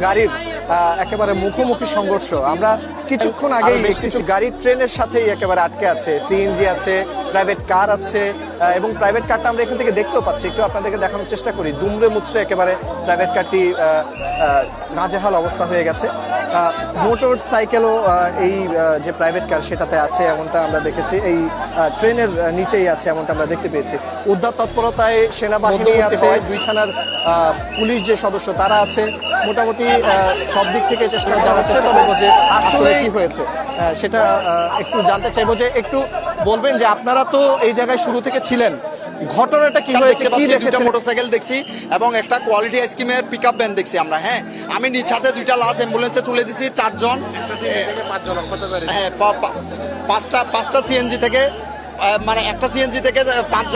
গাড়ির একেবারে মুখোমুখি সংঘর্ষ। আমরা কিছুক্ষণ আগে বেশ কিছু গাড়ি ট্রেনের সাথেই একেবারে আটকে আছে। সিএনজি আছে, প্রাইভেট কার আছে, এবং প্রাইভেট কারটা আমরা এখান থেকে দেখতেও পাচ্ছি। একটু আপনাদেরকে দেখানোর চেষ্টা করি। দুমড়ে মুচড়ে একেবারে প্রাইভেট কারটি নাজেহাল অবস্থা হয়ে গেছে। মোটর সাইকেলও এই যে প্রাইভেট কার সেটাতে আছে এমনটা আমরা দেখেছি। এই ট্রেনের নিচেই আছে এমনটা আমরা দেখতে পেয়েছি। উদ্ধার তৎপরতায় সেনাবাহিনী আছে, 2 থানার পুলিশ যে সদস্য তারা আছে। মোটামুটি সব দিক থেকে চেষ্টা জানার চেষ্টা করবো যে আসলে কি হয়েছে সেটা একটু জানতে চাইবো। যে একটু বলবেন যে আপনারা তো এই জায়গায় শুরু থেকে ছিলেন, ঘটনাটা কি হয়েছে, কি দেখেছেন? মোটরসাইকেল দেখছি এবং একটা কোয়ালিটি আইসক্রিমের পিকআপ ভ্যান দেখছি আমরা। হ্যাঁ, আমি নিজ হাতে 2টা লাশ অ্যাম্বুলেন্সে তুলে দিছি। 4 জন, হ্যাঁ, 5টা সিএনজি থেকে, মানে একটা সিএনজি থেকে 5